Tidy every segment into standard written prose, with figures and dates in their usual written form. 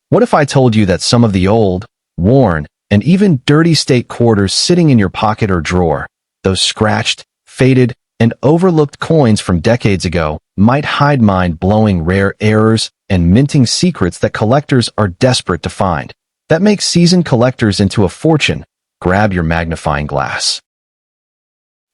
What if I told you that some of the old, worn, and even dirty state quarters sitting in your pocket or drawer, those scratched, faded, and overlooked coins from decades ago, might hide mind-blowing rare errors and minting secrets that collectors are desperate to find? That makes seasoned collectors into a fortune. Grab your magnifying glass.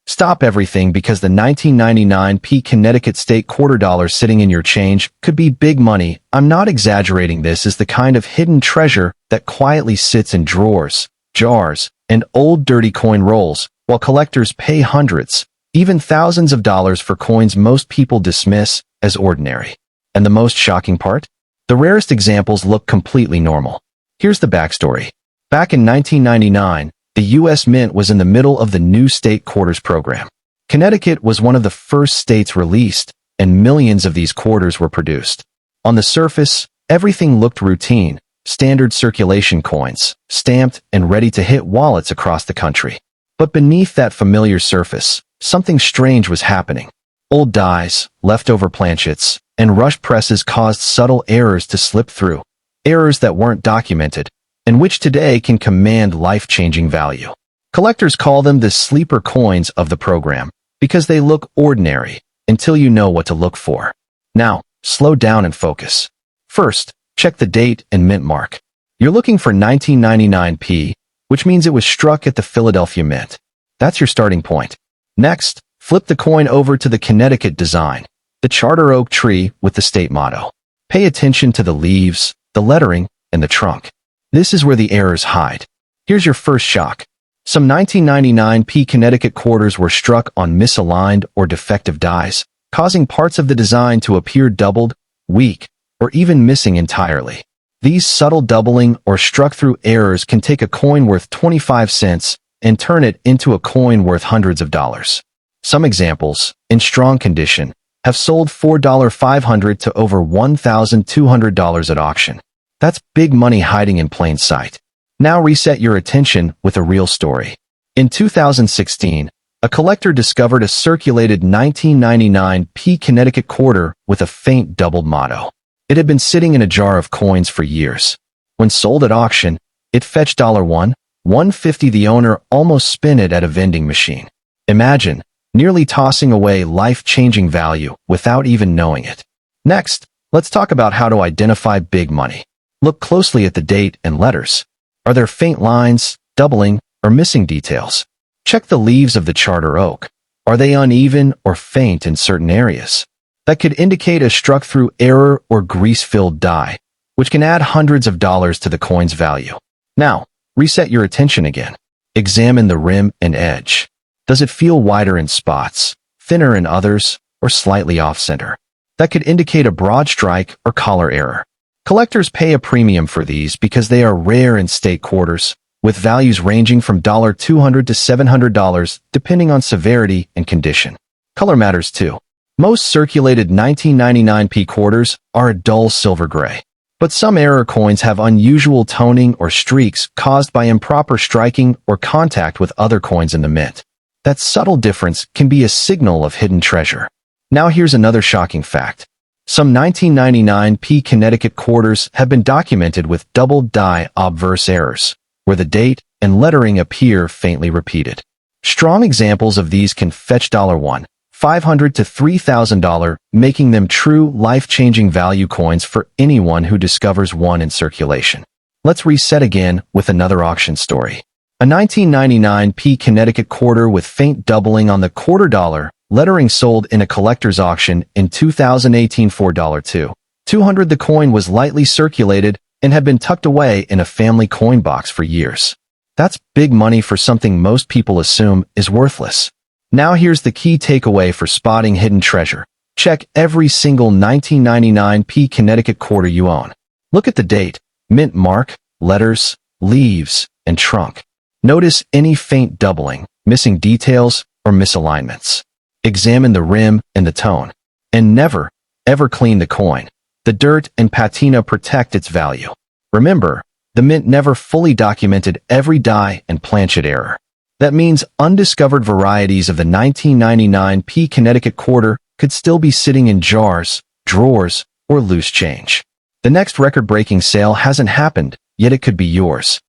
Stop everything, because the 1999 Connecticut state quarter dollar sitting in your change could be big money. I'm not exaggerating. This is the kind of hidden treasure that quietly sits in drawers, jars, and old dirty coin rolls, while collectors pay hundreds, even thousands of dollars for coins most people dismiss as ordinary. And the most shocking part? The rarest examples look completely normal. Here's the backstory. Back in 1999, the U.S. Mint was in the middle of the new state quarters program. Connecticut was one of the first states released, and millions of these quarters were produced. On the surface, everything looked routine: standard circulation coins, stamped and ready to hit wallets across the country. But beneath that familiar surface, something strange was happening. Old dies, leftover planchets, and rush presses caused subtle errors to slip through, errors that weren't documented, and which today can command life-changing value. Collectors call them the sleeper coins of the program, because they look ordinary until you know what to look for. Now, slow down and focus. First, check the date and mint mark. You're looking for 1999, which means it was struck at the Philadelphia Mint. That's your starting point. Next, flip the coin over to the Connecticut design, the charter oak tree with the state motto. Pay attention to the leaves, the lettering, and the trunk. This is where the errors hide. Here's your first shock. Some 1999 Connecticut quarters were struck on misaligned or defective dies, causing parts of the design to appear doubled, weak, or even missing entirely. These subtle doubling or struck-through errors can take a coin worth 25 cents and turn it into a coin worth hundreds of dollars. Some examples, in strong condition, have sold for $500 to over $1,200 at auction. That's big money hiding in plain sight. Now reset your attention with a real story. In 2016, a collector discovered a circulated 1999 Connecticut quarter with a faint doubled motto. It had been sitting in a jar of coins for years. When sold at auction, it fetched $1.50. The owner almost spun it at a vending machine. Imagine, nearly tossing away life-changing value without even knowing it. Next, let's talk about how to identify big money. Look closely at the date and letters. Are there faint lines, doubling, or missing details? Check the leaves of the charter oak. Are they uneven or faint in certain areas? That could indicate a struck-through error or grease-filled die, which can add hundreds of dollars to the coin's value. Now, reset your attention again. Examine the rim and edge. Does it feel wider in spots, thinner in others, or slightly off-center? That could indicate a broad strike or collar error. Collectors pay a premium for these because they are rare in state quarters, with values ranging from $200 to $700 depending on severity and condition. Color matters too. Most circulated 1999 quarters are a dull silver gray, but some error coins have unusual toning or streaks caused by improper striking or contact with other coins in the mint. That subtle difference can be a signal of hidden treasure. Now here's another shocking fact. Some 1999 Connecticut quarters have been documented with doubled die obverse errors, where the date and lettering appear faintly repeated. Strong examples of these can fetch $1.50 to $3,000, making them true life-changing value coins for anyone who discovers one in circulation. Let's reset again with another auction story. A 1999 Connecticut quarter with faint doubling on the quarter dollar lettering sold in a collector's auction in 2018 for $200. The coin was lightly circulated and had been tucked away in a family coin box for years. That's big money for something most people assume is worthless. Now here's the key takeaway for spotting hidden treasure. Check every single 1999 Connecticut quarter you own. Look at the date, mint mark, letters, leaves, and trunk. Notice any faint doubling, missing details, or misalignments. Examine the rim and the tone. And never, ever clean the coin. The dirt and patina protect its value. Remember, the mint never fully documented every die and planchet error. That means undiscovered varieties of the 1999 Connecticut quarter could still be sitting in jars, drawers, or loose change. The next record-breaking sale hasn't happened, yet it could be yours.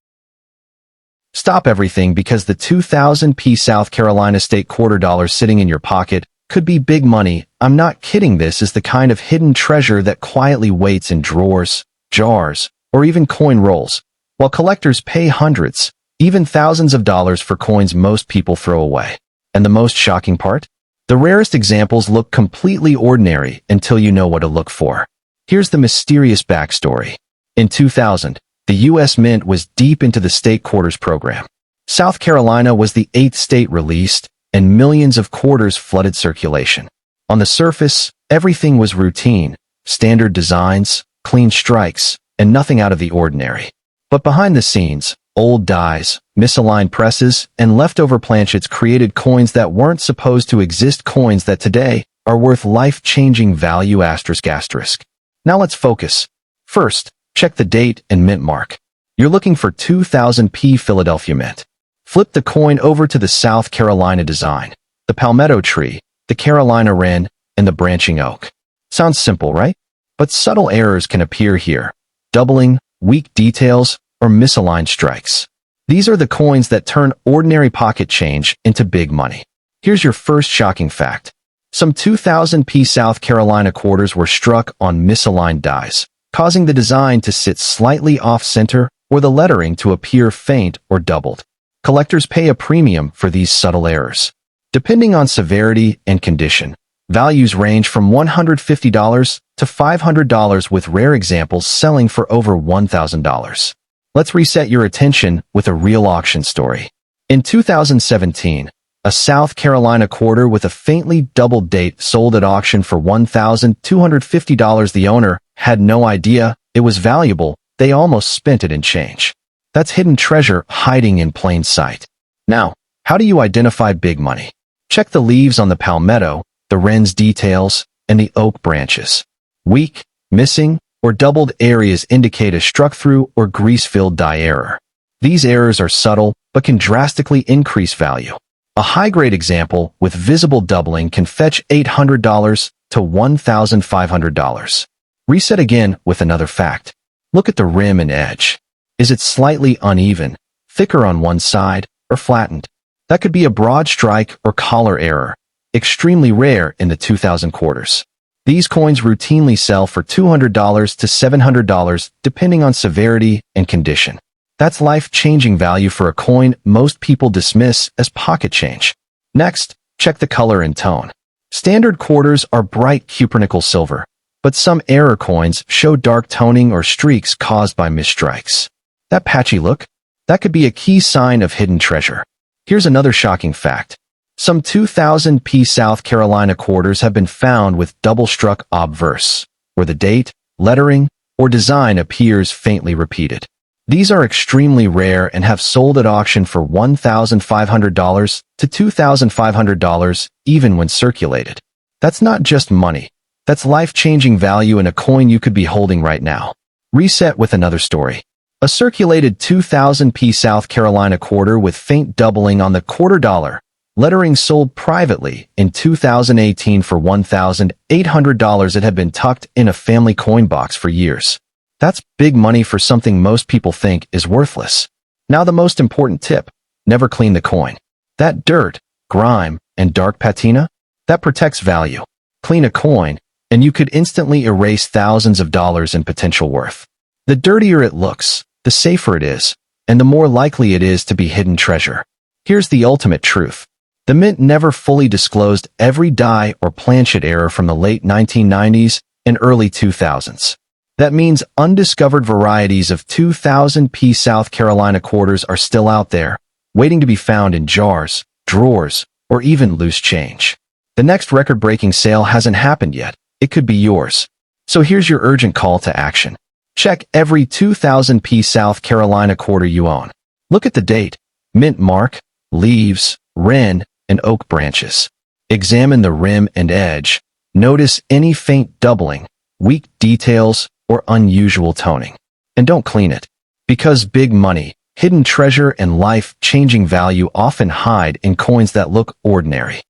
Stop everything because the 2000p South Carolina State quarter dollar sitting in your pocket could be big money. I'm not kidding. This is the kind of hidden treasure that quietly waits in drawers, jars, or even coin rolls, while collectors pay hundreds, even thousands of dollars for coins most people throw away. And the most shocking part? The rarest examples look completely ordinary until you know what to look for. Here's the mysterious backstory. In 2000, the U.S. Mint was deep into the state quarters program. South Carolina was the 8th state released, and millions of quarters flooded circulation. On the surface, everything was routine, standard designs, clean strikes, and nothing out of the ordinary. But behind the scenes, old dies, misaligned presses, and leftover planchets created coins that weren't supposed to exist, coins that today are worth life-changing value ***. Now let's focus. First, check the date and mint mark. You're looking for 2000p Philadelphia Mint. Flip the coin over to the South Carolina design, the palmetto tree, the Carolina wren, and the branching oak. Sounds simple, right? But subtle errors can appear here. Doubling, weak details, or misaligned strikes. These are the coins that turn ordinary pocket change into big money. Here's your first shocking fact. Some 2000p South Carolina quarters were struck on misaligned dies, causing the design to sit slightly off-center or the lettering to appear faint or doubled. Collectors pay a premium for these subtle errors. Depending on severity and condition, values range from $150 to $500, with rare examples selling for over $1,000. Let's reset your attention with a real auction story. In 2017, a South Carolina quarter with a faintly doubled date sold at auction for $1,250. The owner had no idea it was valuable. They almost spent it in change. That's hidden treasure hiding in plain sight. Now, how do you identify big money? Check the leaves on the palmetto, the wren's details, and the oak branches. Weak, missing, or doubled areas indicate a struck-through or grease-filled die error. These errors are subtle but can drastically increase value. A high-grade example with visible doubling can fetch $800 to $1,500. Reset again with another fact. Look at the rim and edge. Is it slightly uneven, thicker on one side, or flattened? That could be a broad strike or collar error, extremely rare in the 2000 quarters. These coins routinely sell for $200 to $700 depending on severity and condition. That's life-changing value for a coin most people dismiss as pocket change. Next, check the color and tone. Standard quarters are bright cupronickel silver, but some error coins show dark toning or streaks caused by misstrikes. That patchy look? That could be a key sign of hidden treasure. Here's another shocking fact. Some 2000p South Carolina quarters have been found with double-struck obverse, where the date, lettering, or design appears faintly repeated. These are extremely rare and have sold at auction for $1,500 to $2,500 even when circulated. That's not just money. That's life-changing value in a coin you could be holding right now. Reset with another story. A circulated 2000p South Carolina quarter with faint doubling on the quarter dollar, lettering sold privately in 2018 for $1,800. It had been tucked in a family coin box for years. That's big money for something most people think is worthless. Now the most important tip. Never clean the coin. That dirt, grime, and dark patina? That protects value. Clean a coin, and you could instantly erase thousands of dollars in potential worth. The dirtier it looks, the safer it is, and the more likely it is to be hidden treasure. Here's the ultimate truth. The Mint never fully disclosed every die or planchet error from the late 1990s and early 2000s. That means undiscovered varieties of 2000p South Carolina quarters are still out there, waiting to be found in jars, drawers, or even loose change. The next record-breaking sale hasn't happened yet. It could be yours. So here's your urgent call to action. Check every 2000p South Carolina quarter you own. Look at the date, mint mark, leaves, wren, and oak branches. Examine the rim and edge. Notice any faint doubling, weak details, or unusual toning. And don't clean it. Because big money, hidden treasure, and life-changing value often hide in coins that look ordinary.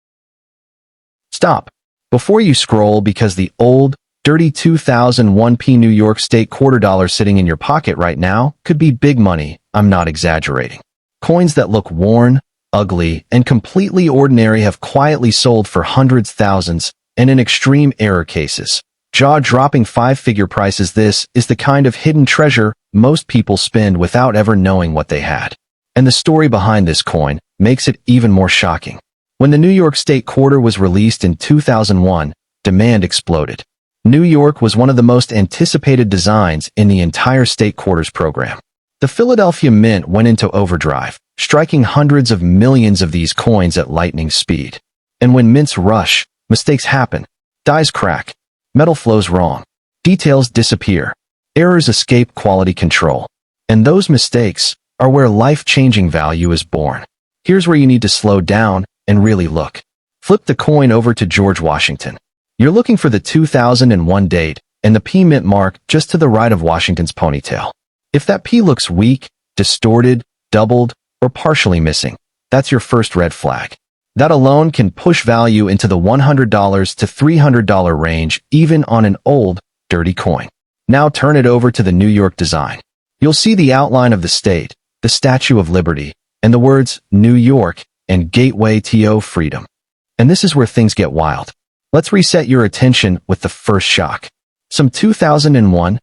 Stop before you scroll, because the old, dirty 2001 New York State quarter dollar sitting in your pocket right now could be big money. I'm not exaggerating. Coins that look worn, ugly, and completely ordinary have quietly sold for hundreds, thousands, and in extreme error cases, jaw-dropping five-figure prices. This is the kind of hidden treasure most people spend without ever knowing what they had. And the story behind this coin makes it even more shocking. When the New York State quarter was released in 2001, demand exploded. New York was one of the most anticipated designs in the entire state quarters program. The Philadelphia Mint went into overdrive, striking hundreds of millions of these coins at lightning speed. And when mints rush, mistakes happen. Dies crack. Metal flows wrong. Details disappear. Errors escape quality control. And those mistakes are where life-changing value is born. Here's where you need to slow down and really look. Flip the coin over to George Washington. You're looking for the 2001 date and the P mint mark just to the right of Washington's ponytail. If that P looks weak, distorted, doubled, or partially missing, that's your first red flag. That alone can push value into the $100 to $300 range, even on an old, dirty coin. Now turn it over to the New York design. You'll see the outline of the state, the Statue of Liberty, and the words New York and Gateway to Freedom. And this is where things get wild. Let's reset your attention with the first shock. Some 2001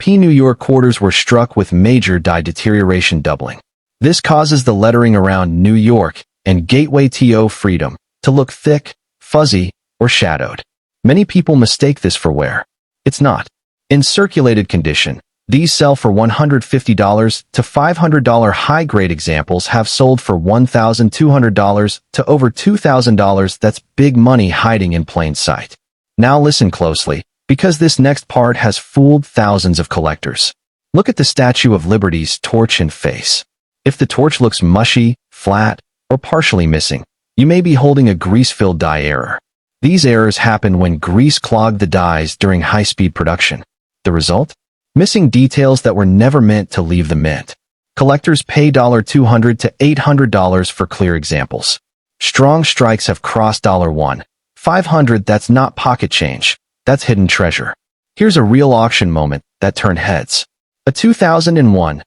New York quarters were struck with major die deterioration doubling. This causes the lettering around New York and Gateway to Freedom to look thick, fuzzy, or shadowed. Many people mistake this for wear. It's not. In circulated condition, these sell for $150 to $500. High-grade examples have sold for $1,200 to over $2,000. That's big money hiding in plain sight. Now listen closely, because this next part has fooled thousands of collectors. Look at the Statue of Liberty's torch and face. If the torch looks mushy, flat, or partially missing, you may be holding a grease-filled die error. These errors happen when grease clogged the dies during high-speed production. The result? Missing details that were never meant to leave the mint. Collectors pay $200 to $800 for clear examples. Strong strikes have crossed $1,500. That's not pocket change. That's hidden treasure. Here's a real auction moment that turned heads. A 2001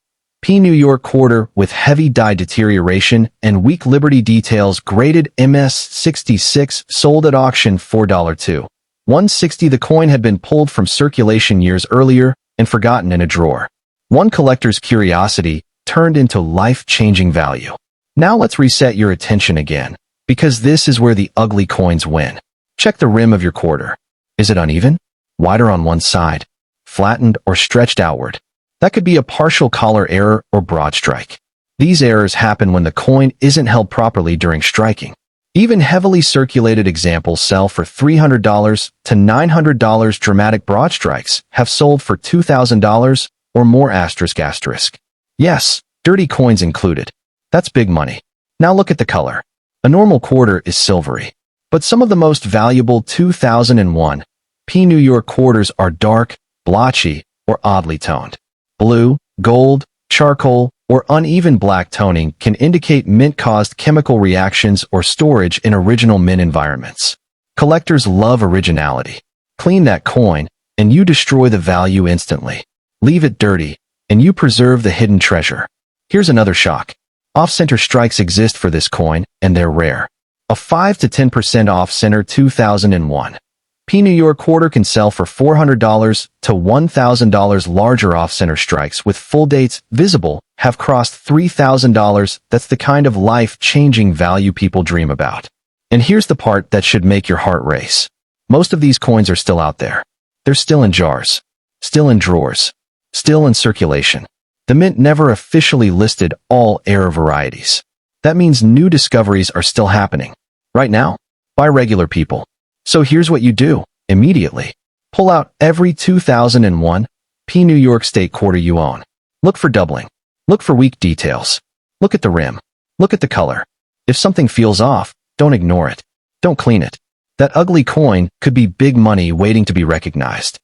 New York quarter with heavy die deterioration and weak Liberty details, graded MS-66, sold at auction for $160. The coin had been pulled from circulation years earlier and forgotten in a drawer. One collector's curiosity turned into life-changing value. Now let's reset your attention again, because this is where the ugly coins win. Check the rim of your quarter. Is it uneven? Wider on one side? Flattened or stretched outward? That could be a partial collar error or broad strike. These errors happen when the coin isn't held properly during striking. Even heavily circulated examples sell for $300 to $900. Dramatic broad strikes have sold for $2,000 or more. Asterisk. Yes, dirty coins included. That's big money. Now look at the color. A normal quarter is silvery, but some of the most valuable 2001 New York quarters are dark, blotchy, or oddly toned. Blue, gold, charcoal, or uneven black toning can indicate mint-caused chemical reactions or storage in original mint environments. Collectors love originality. Clean that coin, and you destroy the value instantly. Leave it dirty, and you preserve the hidden treasure. Here's another shock. Off-center strikes exist for this coin, and they're rare. A 5 to 10% off-center 2001 New York quarter can sell for $400 to $1,000. Larger off-center strikes with full dates visible have crossed $3,000. That's the kind of life-changing value people dream about. And here's the part that should make your heart race. Most of these coins are still out there. They're still in jars, still in drawers, still in circulation. The mint never officially listed all error varieties. That means new discoveries are still happening. Right now, by regular people. So here's what you do, immediately. Pull out every 2001 New York State quarter you own. Look for doubling. Look for weak details. Look at the rim. Look at the color. If something feels off, don't ignore it. Don't clean it. That ugly coin could be big money waiting to be recognized.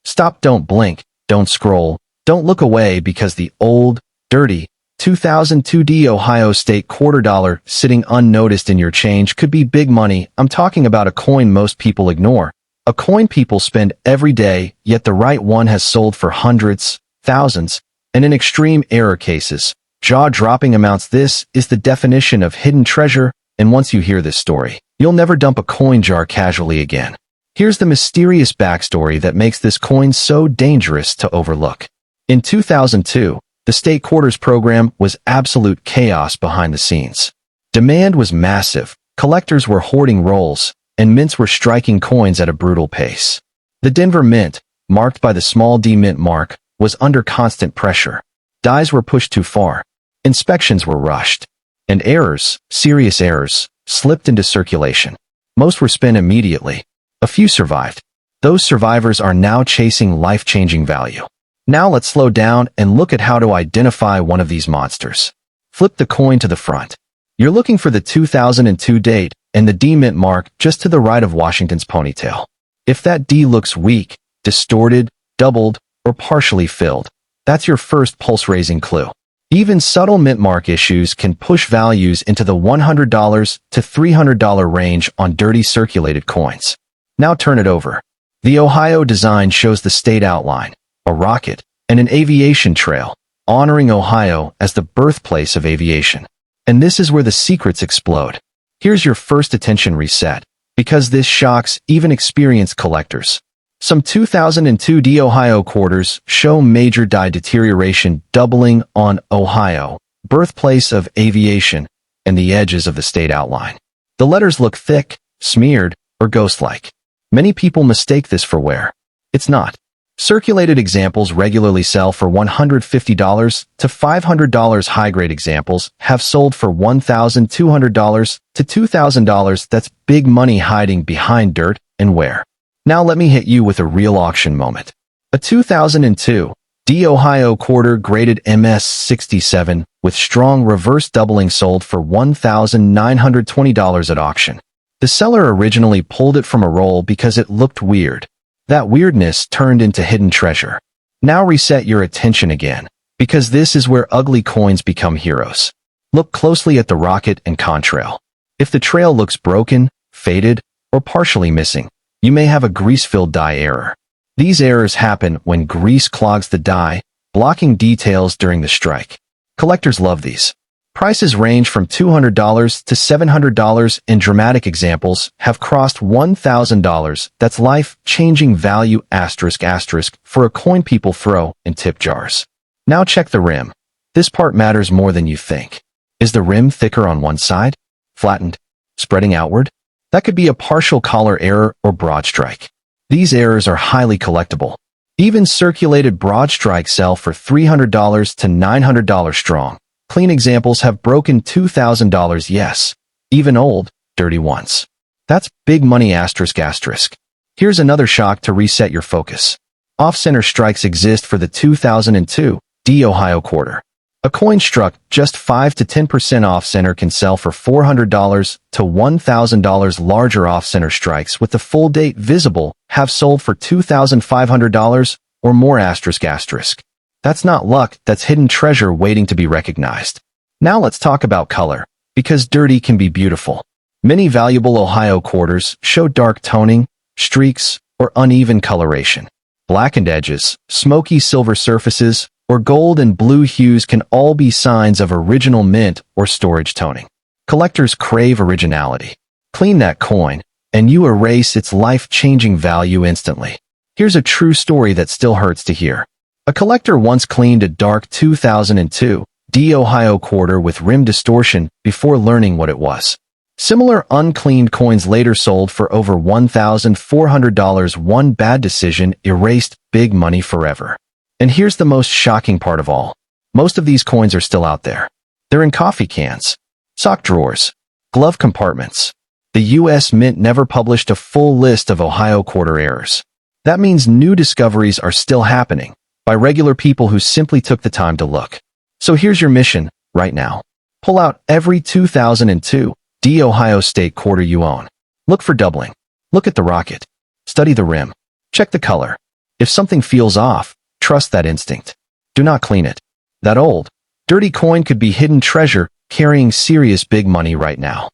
Stop, don't blink, don't scroll, don't look away, because the old, dirty, 2002 Ohio State quarter dollar sitting unnoticed in your change could be big money. I'm talking about a coin most people ignore, A coin people spend every day, yet the right one has sold for hundreds, thousands, and in extreme error cases, jaw-dropping amounts. This is the definition of hidden treasure, and once you hear this story, you'll never dump a coin jar casually again. Here's the mysterious backstory that makes this coin so dangerous to overlook. In 2002, the state quarters program was absolute chaos behind the scenes. Demand was massive, collectors were hoarding rolls, and mints were striking coins at a brutal pace. The Denver Mint, marked by the small D mint mark, was under constant pressure. Dies were pushed too far, inspections were rushed, and errors, serious errors, slipped into circulation. Most were spent immediately. A few survived. Those survivors are now chasing life-changing value. Now let's slow down and look at how to identify one of these monsters. Flip the coin to the front. You're looking for the 2002 date and the D mint mark just to the right of Washington's ponytail. If that D looks weak, distorted, doubled, or partially filled, that's your first pulse-raising clue. Even subtle mint mark issues can push values into the $100 to $300 range on dirty circulated coins. Now turn it over. The Ohio design shows the state outline, a rocket, and an aviation trail, honoring Ohio as the birthplace of aviation. And this is where the secrets explode. Here's your first attention reset, because this shocks even experienced collectors. Some 2002 D Ohio quarters show major die deterioration doubling on Ohio, birthplace of aviation, and the edges of the state outline. The letters look thick, smeared, or ghost-like. Many people mistake this for wear. It's not. Circulated examples regularly sell for $150 to $500. High-grade examples have sold for $1,200 to $2,000. That's big money hiding behind dirt and wear. Now let me hit you with a real auction moment. A 2002 D Ohio quarter graded MS-67 with strong reverse doubling sold for $1,920 at auction. The seller originally pulled it from a roll because it looked weird. That weirdness turned into hidden treasure. Now reset your attention again, because this is where ugly coins become heroes. Look closely at the rocket and contrail. If the trail looks broken, faded, or partially missing, you may have a grease-filled die error. These errors happen when grease clogs the die, blocking details during the strike. Collectors love these. Prices range from $200 to $700, and dramatic examples have crossed $1,000. That's life-changing value *** for a coin people throw in tip jars. Now check the rim. This part matters more than you think. Is the rim thicker on one side? Flattened? Spreading outward? That could be a partial collar error or broad strike. These errors are highly collectible. Even circulated broad strikes sell for $300 to $900 strong. Clean examples have broken $2,000, yes, even old, dirty ones. That's big money ***. Here's another shock to reset your focus. Off-center strikes exist for the 2002 D Ohio quarter. A coin struck just 5 to 10% off-center can sell for $400 to $1,000. Larger off-center strikes with the full date visible have sold for $2,500 or more ***. That's not luck, that's hidden treasure waiting to be recognized. Now let's talk about color, because dirty can be beautiful. Many valuable Ohio quarters show dark toning, streaks, or uneven coloration. Blackened edges, smoky silver surfaces, or gold and blue hues can all be signs of original mint or storage toning. Collectors crave originality. Clean that coin, and you erase its life-changing value instantly. Here's a true story that still hurts to hear. A collector once cleaned a dark 2002 D Ohio quarter with rim distortion before learning what it was. Similar uncleaned coins later sold for over $1,400. One bad decision erased big money forever. And here's the most shocking part of all. Most of these coins are still out there. They're in coffee cans, sock drawers, glove compartments. The U.S. Mint never published a full list of Ohio quarter errors. That means new discoveries are still happening by regular people who simply took the time to look. So here's your mission right now. Pull out every 2002 D Ohio state quarter you own. Look for doubling. Look at the rocket. Study the rim. Check the color. If something feels off, trust that instinct. Do not clean it. That old, dirty coin could be hidden treasure carrying serious big money right now.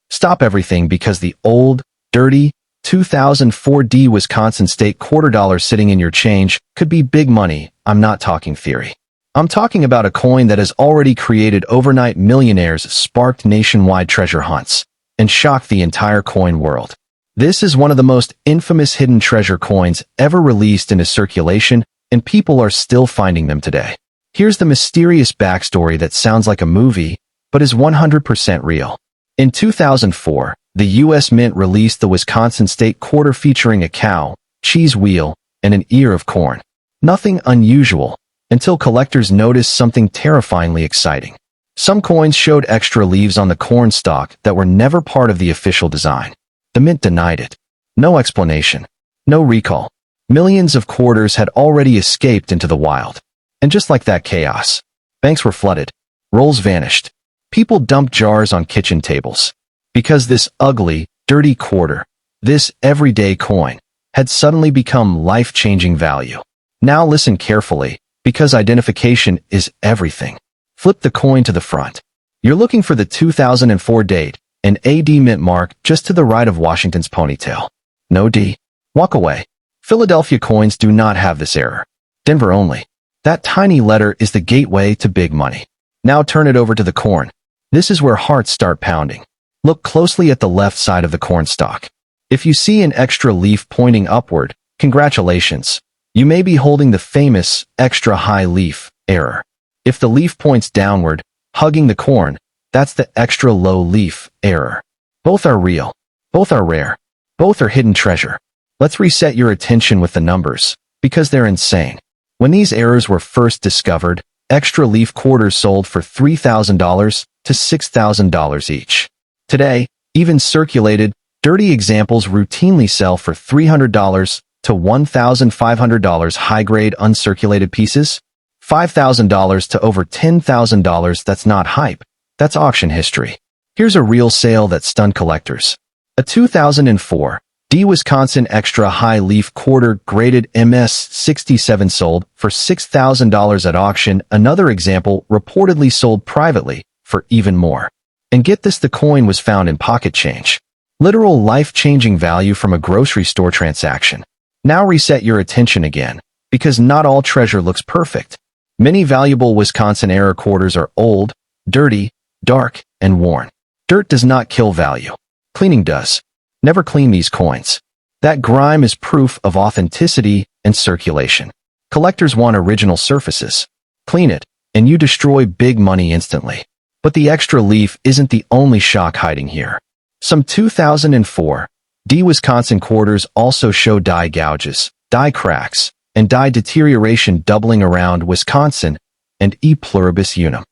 Stop everything because the old, dirty, 2004 Wisconsin State quarter dollar sitting in your change could be big money. I'm not talking theory. I'm talking about a coin that has already created overnight millionaires, sparked nationwide treasure hunts, and shocked the entire coin world. This is one of the most infamous hidden treasure coins ever released into circulation, and people are still finding them today. Here's the mysterious backstory that sounds like a movie, but is 100% real. In 2004, the U.S. Mint released the Wisconsin State quarter featuring a cow, cheese wheel, and an ear of corn. Nothing unusual, until collectors noticed something terrifyingly exciting. Some coins showed extra leaves on the corn stalk that were never part of the official design. The Mint denied it. No explanation. No recall. Millions of quarters had already escaped into the wild. And just like that chaos, banks were flooded. Rolls vanished. People dumped jars on kitchen tables. Because this ugly, dirty quarter, this everyday coin, had suddenly become life-changing value. Now listen carefully, because identification is everything. Flip the coin to the front. You're looking for the 2004 date, an AD mint mark just to the right of Washington's ponytail. No D. Walk away. Philadelphia coins do not have this error. Denver only. That tiny letter is the gateway to big money. Now turn it over to the corn. This is where hearts start pounding. Look closely at the left side of the corn stalk. If you see an extra leaf pointing upward, congratulations. You may be holding the famous extra high leaf error. If the leaf points downward, hugging the corn, that's the extra low leaf error. Both are real. Both are rare. Both are hidden treasure. Let's reset your attention with the numbers, because they're insane. When these errors were first discovered, extra leaf quarters sold for $3,000 to $6,000 each. Today, even circulated, dirty examples routinely sell for $300 to $1,500 high-grade uncirculated pieces, $5,000 to over $10,000. That's not hype. That's auction history. Here's a real sale that stunned collectors. A 2004 Wisconsin Extra High Leaf Quarter Graded MS-67 sold for $6,000 at auction. Another example reportedly sold privately for even more. And get this, the coin was found in pocket change. Literal life-changing value from a grocery store transaction. Now reset your attention again, because not all treasure looks perfect. Many valuable Wisconsin-era quarters are old, dirty, dark, and worn. Dirt does not kill value. Cleaning does. Never clean these coins. That grime is proof of authenticity and circulation. Collectors want original surfaces. Clean it, and you destroy big money instantly. But the extra leaf isn't the only shock hiding here. Some 2004 Wisconsin quarters also show die gouges, die cracks, and die deterioration doubling around Wisconsin and E pluribus unum.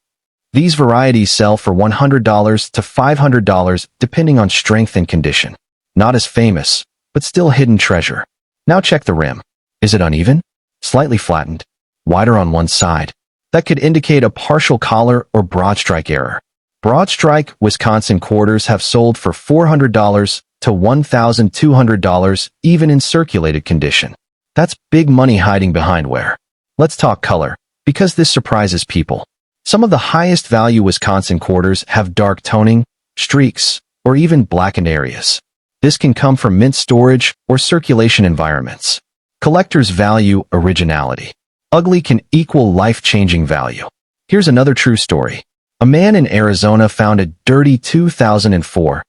These varieties sell for $100 to $500 depending on strength and condition. Not as famous, but still hidden treasure. Now check the rim. Is it uneven? Slightly flattened? Wider on one side? That could indicate a partial collar or broad strike error. Broad strike Wisconsin quarters have sold for $400 to $1,200 even in circulated condition. That's big money hiding behind wear. Let's talk color, because this surprises people. Some of the highest value Wisconsin quarters have dark toning, streaks, or even blackened areas. This can come from mint storage or circulation environments. Collectors value originality. Ugly can equal life-changing value. Here's another true story. A man in Arizona found a dirty 2004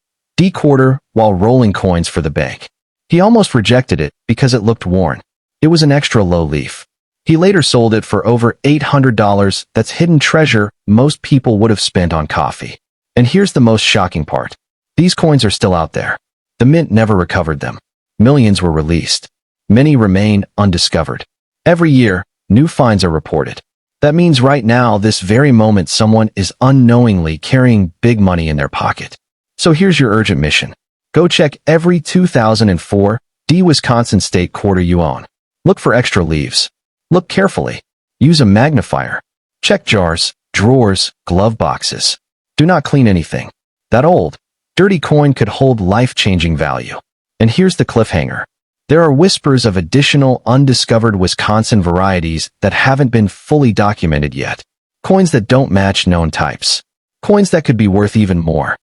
quarter while rolling coins for the bank. He almost rejected it because it looked worn. It was an extra low leaf. He later sold it for over $800. That's hidden treasure most people would have spent on coffee. And here's the most shocking part. These coins are still out there. The mint never recovered them. Millions were released. Many remain undiscovered. Every year, new finds are reported. That means right now, this very moment, someone is unknowingly carrying big money in their pocket. So here's your urgent mission. Go check every 2004 Wisconsin State quarter you own. Look for extra leaves. Look carefully. Use a magnifier. Check jars, drawers, glove boxes. Do not clean anything. That old, dirty coin could hold life-changing value. And here's the cliffhanger. There are whispers of additional undiscovered Wisconsin varieties that haven't been fully documented yet. Coins that don't match known types. Coins that could be worth even more.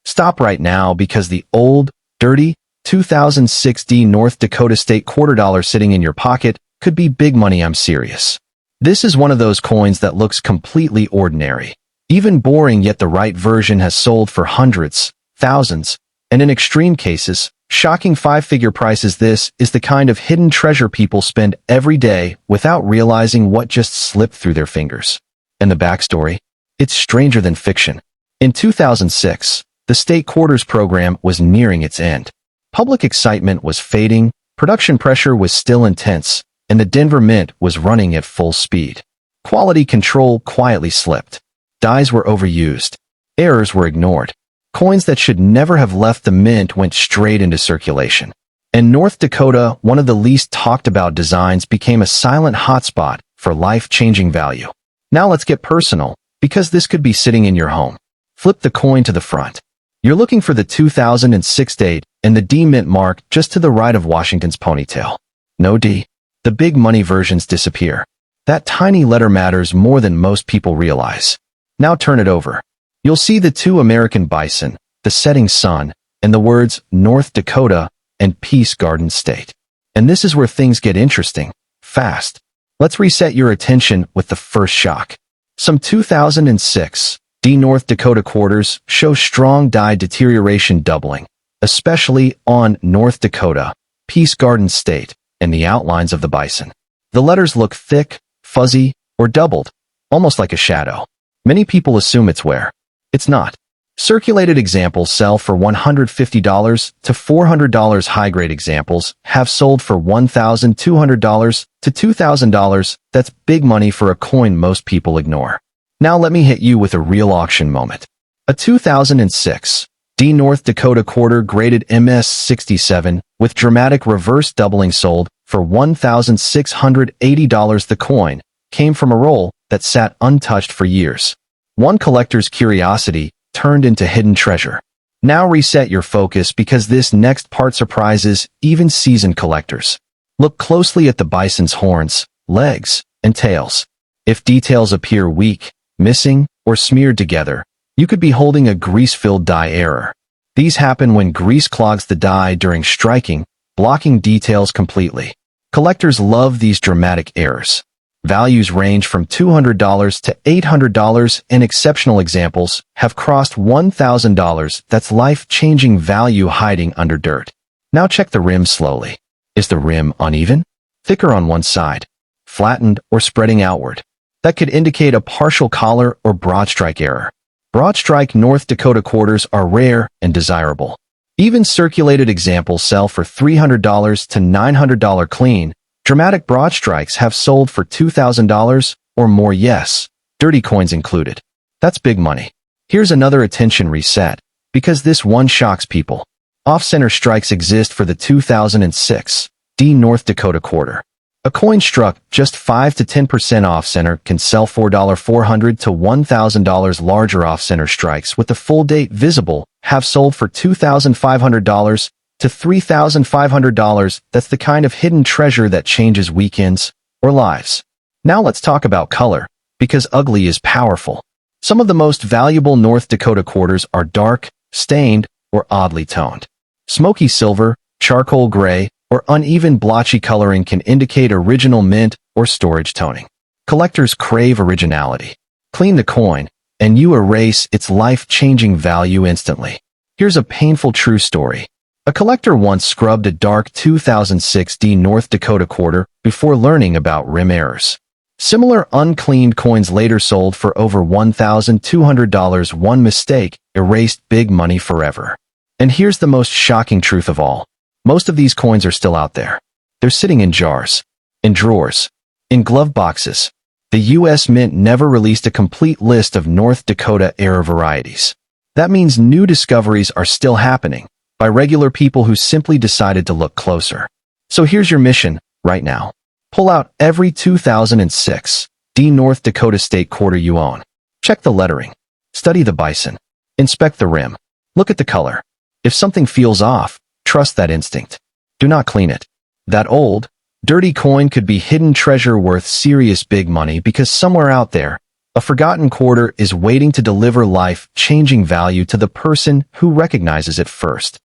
Stop right now, because the old, dirty 2006 North Dakota State $quarter sitting in your pocket could be big money, I'm serious. This is one of those coins that looks completely ordinary, even boring, yet the right version has sold for hundreds, thousands, and in extreme cases, shocking five-figure prices. This is the kind of hidden treasure people spend every day without realizing what just slipped through their fingers. And the backstory? It's stranger than fiction. In 2006, the state quarters program was nearing its end. Public excitement was fading, production pressure was still intense, and the Denver Mint was running at full speed. Quality control quietly slipped. Dies were overused. Errors were ignored. Coins that should never have left the mint went straight into circulation. And North Dakota, one of the least talked about designs, became a silent hotspot for life-changing value. Now let's get personal, because this could be sitting in your home. Flip the coin to the front. You're looking for the 2006 date and the D mint mark just to the right of Washington's ponytail. No D. The big money versions disappear. That tiny letter matters more than most people realize. Now turn it over. You'll see the two American bison, the setting sun, and the words North Dakota and Peace Garden State. And this is where things get interesting, fast. Let's reset your attention with the first shock. Some 2006 D North Dakota quarters show strong die deterioration doubling, especially on North Dakota, Peace Garden State, and the outlines of the bison. The letters look thick, fuzzy, or doubled, almost like a shadow. Many people assume it's wear. It's not. Circulated examples sell for $150 to $400. High-grade examples have sold for $1,200 to $2,000. That's big money for a coin most people ignore. Now let me hit you with a real auction moment. A 2006 D North Dakota quarter graded MS67 with dramatic reverse doubling sold for $1,680. The coin came from a roll that sat untouched for years. One collector's curiosity turned into hidden treasure. Now reset your focus, because this next part surprises even seasoned collectors. Look closely at the bison's horns, legs, and tails. If details appear weak, missing, or smeared together, you could be holding a grease-filled die error. These happen when grease clogs the die during striking, blocking details completely. Collectors love these dramatic errors. Values range from $200 to $800, and exceptional examples have crossed $1,000. That's life-changing value hiding under dirt. Now check the rim slowly. Is the rim uneven? Thicker on one side? Flattened or spreading outward? That could indicate a partial collar or broad strike error. Broad strike North Dakota quarters are rare and desirable. Even circulated examples sell for $300 to $900 clean. Dramatic broad strikes have sold for $2,000 or more, yes, dirty coins included. That's big money. Here's another attention reset, because this one shocks people. Off-center strikes exist for the 2006 D North Dakota quarter. A coin struck just 5 to 10% off-center can sell $400 to $1,000. Larger off-center strikes with the full date visible have sold for $2,500 to $3,500. That's the kind of hidden treasure that changes weekends or lives. Now let's talk about color, because ugly is powerful. Some of the most valuable North Dakota quarters are dark, stained, or oddly toned. Smoky silver, charcoal gray, or uneven blotchy coloring can indicate original mint or storage toning. Collectors crave originality. Clean the coin, and you erase its life-changing value instantly. Here's a painful true story. A collector once scrubbed a dark 2006 D North Dakota quarter before learning about rim errors. Similar uncleaned coins later sold for over $1,200. One mistake erased big money forever. And here's the most shocking truth of all. Most of these coins are still out there. They're sitting in jars, in drawers, in glove boxes. The U.S. Mint never released a complete list of North Dakota era varieties. That means new discoveries are still happening by regular people who simply decided to look closer. So here's your mission right now. Pull out every 2006 D North Dakota State quarter you own. Check the lettering. Study the bison. Inspect the rim. Look at the color. If something feels off, trust that instinct. Do not clean it. That old, dirty coin could be hidden treasure worth serious big money, because somewhere out there, a forgotten quarter is waiting to deliver life-changing value to the person who recognizes it first.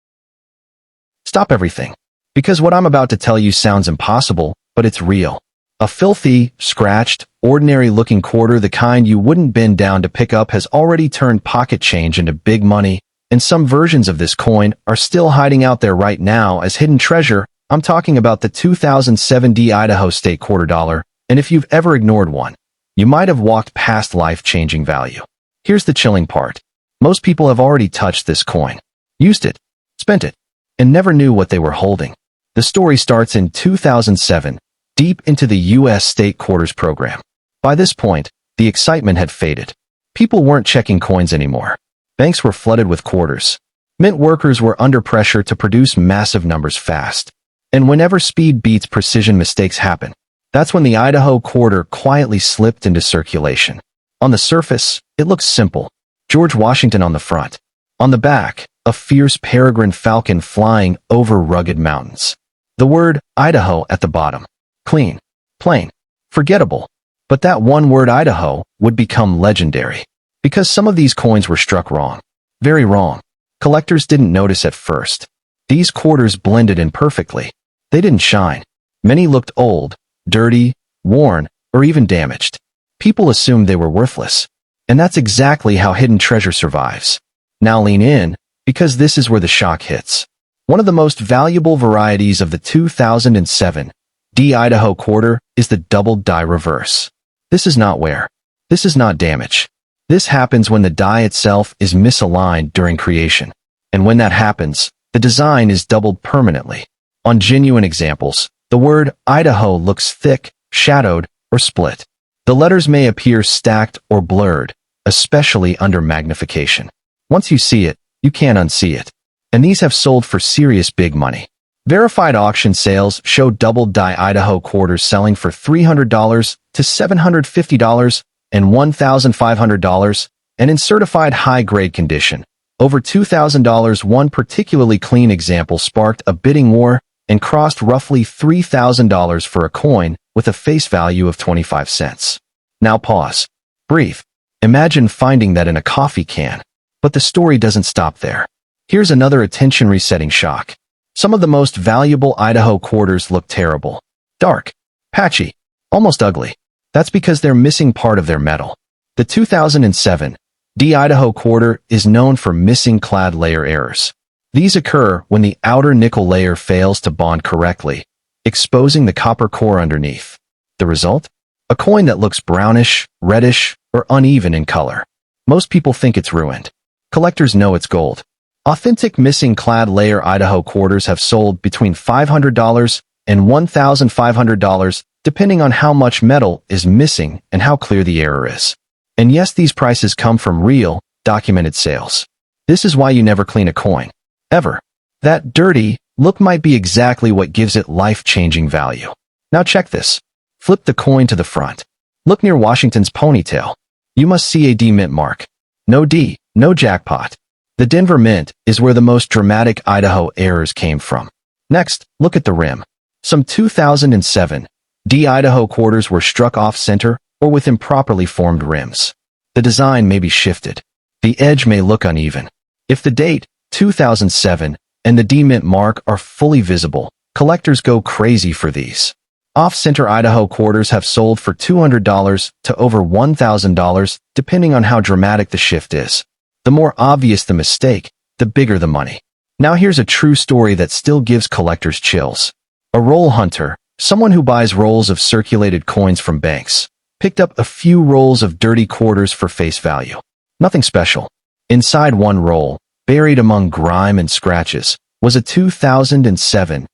Stop everything. Because what I'm about to tell you sounds impossible, but it's real. A filthy, scratched, ordinary-looking quarter, the kind you wouldn't bend down to pick up, has already turned pocket change into big money, and some versions of this coin are still hiding out there right now as hidden treasure. I'm talking about the 2007 Idaho State quarter dollar, and if you've ever ignored one, you might have walked past life-changing value. Here's the chilling part. Most people have already touched this coin, used it, spent it, and never knew what they were holding. The story starts in 2007, deep into the U.S. state quarters program. By this point, the excitement had faded. People weren't checking coins anymore. Banks were flooded with quarters. Mint workers were under pressure to produce massive numbers fast. And whenever speed beats precision, mistakes happen. That's when the Idaho quarter quietly slipped into circulation. On the surface, it looks simple. George Washington on the front. On the back, a fierce peregrine falcon flying over rugged mountains. The word Idaho at the bottom. Clean, plain, forgettable. But that one word Idaho would become legendary. Because some of these coins were struck wrong. Very wrong. Collectors didn't notice at first. These quarters blended in perfectly. They didn't shine. Many looked old, dirty, worn, or even damaged. People assumed they were worthless. And that's exactly how hidden treasure survives. Now lean in, because this is where the shock hits. One of the most valuable varieties of the 2007 Idaho quarter is the double die reverse. This is not wear. This is not damage. This happens when the die itself is misaligned during creation. And when that happens, the design is doubled permanently. On genuine examples, the word Idaho looks thick, shadowed, or split. The letters may appear stacked or blurred, especially under magnification. Once you see it, you can't unsee it. And these have sold for serious big money. Verified auction sales show double die Idaho quarters selling for $300 to $750 and $1,500, and in certified high-grade condition, over $2,000. One particularly clean example sparked a bidding war and crossed roughly $3,000 for a coin with a face value of 25 cents. Now pause. Breathe. Imagine finding that in a coffee can. But the story doesn't stop there. Here's another attention-resetting shock. Some of the most valuable Idaho quarters look terrible. Dark, patchy, almost ugly. That's because they're missing part of their metal. The 2007 Idaho quarter is known for missing clad layer errors. These occur when the outer nickel layer fails to bond correctly, exposing the copper core underneath. The result? A coin that looks brownish, reddish, or uneven in color. Most people think it's ruined. Collectors know it's gold. Authentic missing clad layer Idaho quarters have sold between $500 and $1,500, depending on how much metal is missing and how clear the error is. And yes, these prices come from real, documented sales. This is why you never clean a coin. Ever. That dirty look might be exactly what gives it life-changing value. Now check this. Flip the coin to the front. Look near Washington's ponytail. You must see a D mint mark. No D, no jackpot. The Denver Mint is where the most dramatic Idaho errors came from. Next, look at the rim. Some 2007 Idaho quarters were struck off-center or with improperly formed rims. The design may be shifted. The edge may look uneven. If the date, 2007, and the D mint mark are fully visible, collectors go crazy for these. Off-center Idaho quarters have sold for $200 to over $1,000, depending on how dramatic the shift is. The more obvious the mistake, the bigger the money. Now here's a true story that still gives collectors chills. A roll hunter, someone who buys rolls of circulated coins from banks, picked up a few rolls of dirty quarters for face value. Nothing special. Inside one roll, buried among grime and scratches, was a 2007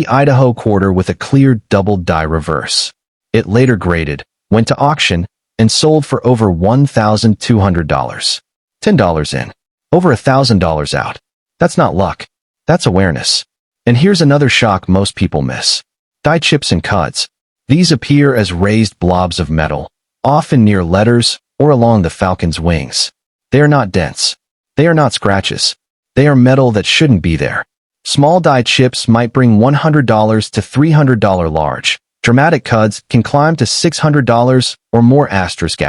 Idaho quarter with a clear double die reverse. It later graded, went to auction, and sold for over $1,200. $10 in. Over $1,000 out. That's not luck. That's awareness. And here's another shock most people miss. Die chips and cuds. These appear as raised blobs of metal, often near letters or along the falcon's wings. They are not dents. They are not scratches. They are metal that shouldn't be there. Small die chips might bring $100 to $300 large. Dramatic cuds can climb to $600 or more asterisk,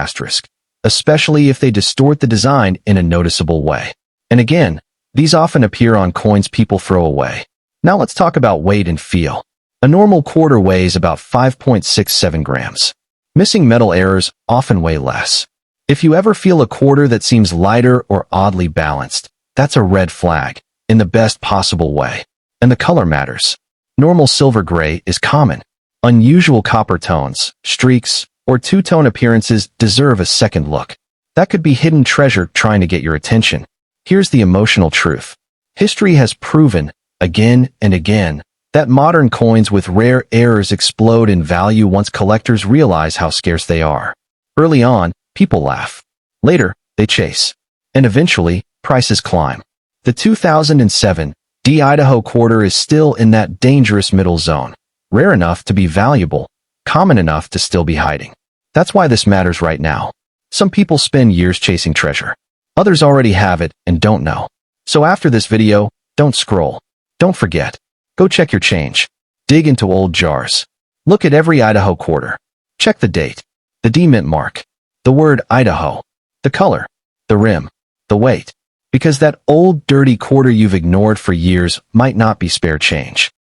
especially if they distort the design in a noticeable way. And again, these often appear on coins people throw away. Now let's talk about weight and feel. A normal quarter weighs about 5.67 grams. Missing metal errors often weigh less. If you ever feel a quarter that seems lighter or oddly balanced, that's a red flag, in the best possible way. And the color matters. Normal silver gray is common. Unusual copper tones, streaks, or two-tone appearances deserve a second look. That could be hidden treasure trying to get your attention. Here's the emotional truth. History has proven, again and again, that modern coins with rare errors explode in value once collectors realize how scarce they are. Early on, people laugh. Later, they chase. And eventually, prices climb. The 2007 D Idaho quarter is still in that dangerous middle zone. Rare enough to be valuable, common enough to still be hiding. That's why this matters right now. Some people spend years chasing treasure. Others already have it and don't know. So after this video, don't scroll. Don't forget. Go check your change. Dig into old jars. Look at every Idaho quarter. Check the date, the D mint mark, the word Idaho, the color, the rim, the weight. Because that old dirty quarter you've ignored for years might not be spare change.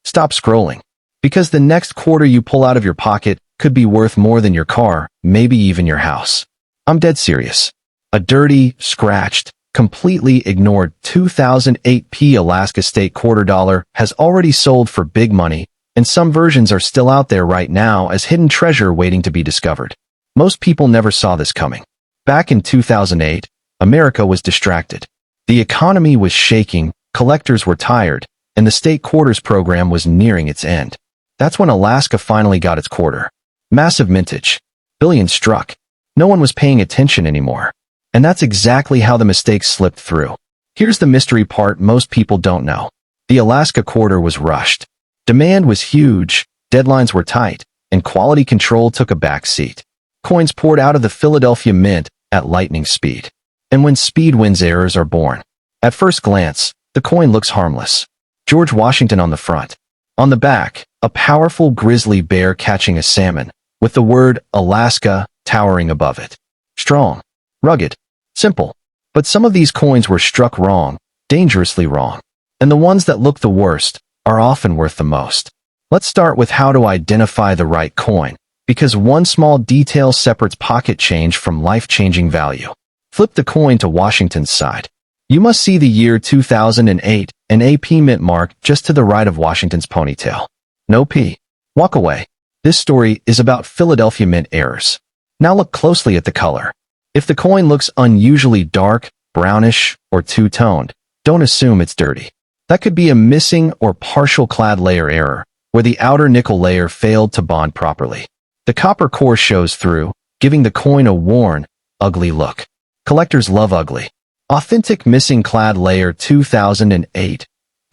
Stop scrolling. Because the next quarter you pull out of your pocket could be worth more than your car, maybe even your house. I'm dead serious. A dirty, scratched, completely ignored 2008 Alaska State quarter dollar has already sold for big money, and some versions are still out there right now as hidden treasure waiting to be discovered. Most people never saw this coming. Back in 2008, America was distracted. The economy was shaking, collectors were tired, and the state quarters program was nearing its end. That's when Alaska finally got its quarter. Massive mintage. Billions struck. No one was paying attention anymore. And that's exactly how the mistake slipped through. Here's the mystery part most people don't know. The Alaska quarter was rushed. Demand was huge, deadlines were tight, and quality control took a back seat. Coins poured out of the Philadelphia Mint at lightning speed. And when speed wins, errors are born. At first glance, the coin looks harmless. George Washington on the front. On the back, a powerful grizzly bear catching a salmon, with the word Alaska towering above it. Strong, rugged, simple. But some of these coins were struck wrong, dangerously wrong. And the ones that look the worst are often worth the most. Let's start with how to identify the right coin, because one small detail separates pocket change from life-changing value. Flip the coin to Washington's side. You must see the year 2008, an AP mint mark just to the right of Washington's ponytail. No P. Walk away. This story is about Philadelphia Mint errors. Now look closely at the color. If the coin looks unusually dark, brownish, or two-toned, don't assume it's dirty. That could be a missing or partial clad layer error, where the outer nickel layer failed to bond properly. The copper core shows through, giving the coin a worn, ugly look. Collectors love ugly. Authentic missing clad layer 2008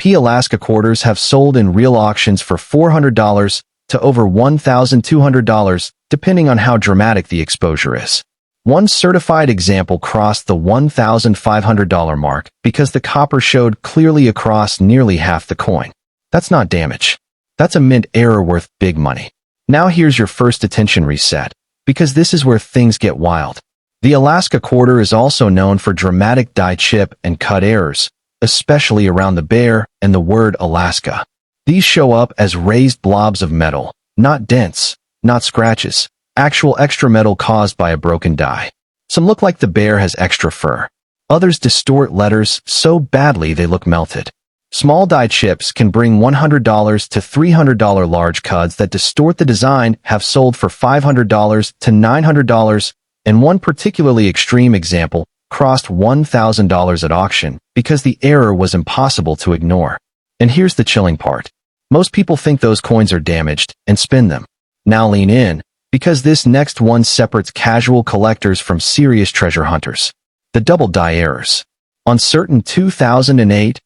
Alaska quarters have sold in real auctions for $400 to over $1,200, depending on how dramatic the exposure is. One certified example crossed the $1,500 mark because the copper showed clearly across nearly half the coin. That's not damage. That's a mint error worth big money. Now here's your first attention reset, because this is where things get wild. The Alaska quarter is also known for dramatic die chip and cut errors, especially around the bear and the word Alaska. These show up as raised blobs of metal, not dents, not scratches, actual extra metal caused by a broken die. Some look like the bear has extra fur. Others distort letters so badly they look melted. Small die chips can bring $100 to $300 large cuts that distort the design have sold for $500 to $900, and one particularly extreme example crossed $1,000 at auction because the error was impossible to ignore. And here's the chilling part. Most people think those coins are damaged and spin them. Now lean in, because this next one separates casual collectors from serious treasure hunters. The double die errors. On certain 2008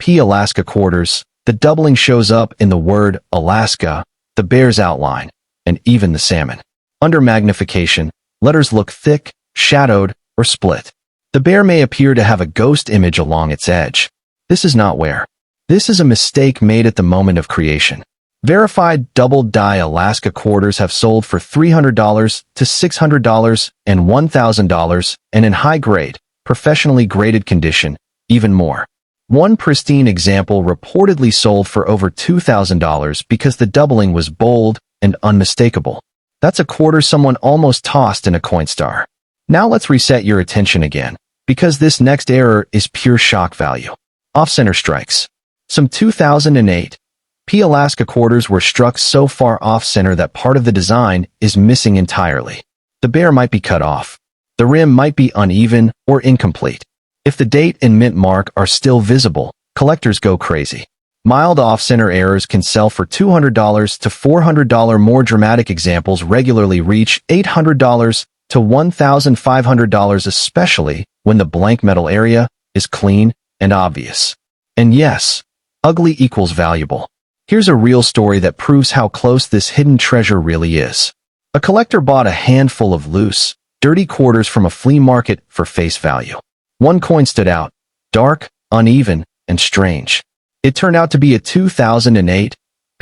Alaska quarters, the doubling shows up in the word Alaska, the bear's outline, and even the salmon. Under magnification, letters look thick, shadowed, or split. The bear may appear to have a ghost image along its edge. This is not wear. This is a mistake made at the moment of creation. Verified double-die Alaska quarters have sold for $300 to $600 and $1,000, and in high-grade, professionally graded condition, even more. One pristine example reportedly sold for over $2,000 because the doubling was bold and unmistakable. That's a quarter someone almost tossed in a Coinstar. Now let's reset your attention again, because this next error is pure shock value. Off-center strikes. Some 2008 Alaska quarters were struck so far off-center that part of the design is missing entirely. The bear might be cut off. The rim might be uneven or incomplete. If the date and mint mark are still visible, collectors go crazy. Mild off-center errors can sell for $200 to $400. More dramatic examples regularly reach $800 to $1,500, especially when the blank metal area is clean and obvious. And yes, ugly equals valuable. Here's a real story that proves how close this hidden treasure really is. A collector bought a handful of loose, dirty quarters from a flea market for face value. One coin stood out, dark, uneven, and strange. It turned out to be a 2008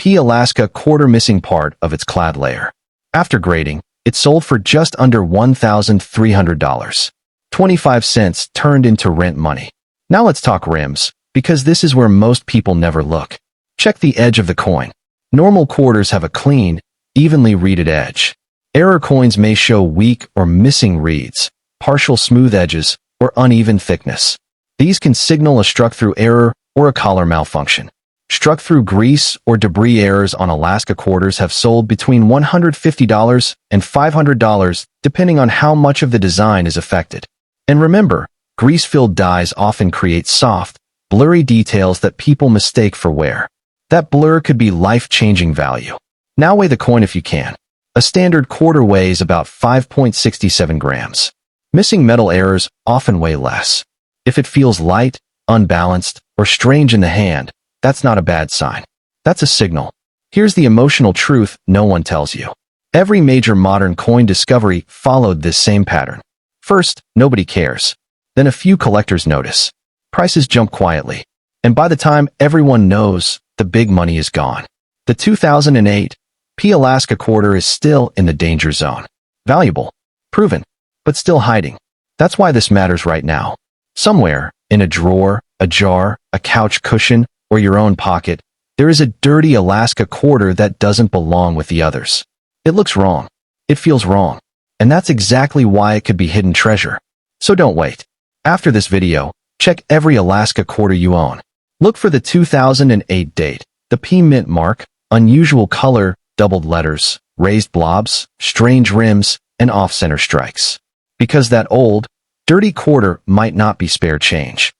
Alaska quarter missing part of its clad layer. After grading, it sold for just under $1,300. 25 cents turned into rent money. Now let's talk rims, because this is where most people never look. Check the edge of the coin. Normal quarters have a clean, evenly reeded edge. Error coins may show weak or missing reeds, partial smooth edges, or uneven thickness. These can signal a struck-through error or a collar malfunction. Struck-through grease or debris errors on Alaska quarters have sold between $150 and $500, depending on how much of the design is affected. And remember, grease-filled dies often create soft, blurry details that people mistake for wear. That blur could be life-changing value. Now weigh the coin if you can. A standard quarter weighs about 5.67 grams. Missing metal errors often weigh less. If it feels light, unbalanced, or strange in the hand, that's not a bad sign. That's a signal. Here's the emotional truth no one tells you. Every major modern coin discovery followed this same pattern. First, nobody cares. Then a few collectors notice. Prices jump quietly. And by the time everyone knows, the big money is gone. The 2008 Alaska quarter is still in the danger zone. Valuable, proven, but still hiding. That's why this matters right now. Somewhere, in a drawer, a jar, a couch cushion, or your own pocket, there is a dirty Alaska quarter that doesn't belong with the others. It looks wrong. It feels wrong. And that's exactly why it could be hidden treasure. So don't wait. After this video, check every Alaska quarter you own. Look for the 2008 date, the P mint mark, unusual color, doubled letters, raised blobs, strange rims, and off-center strikes. Because that old, dirty quarter might not be spare change.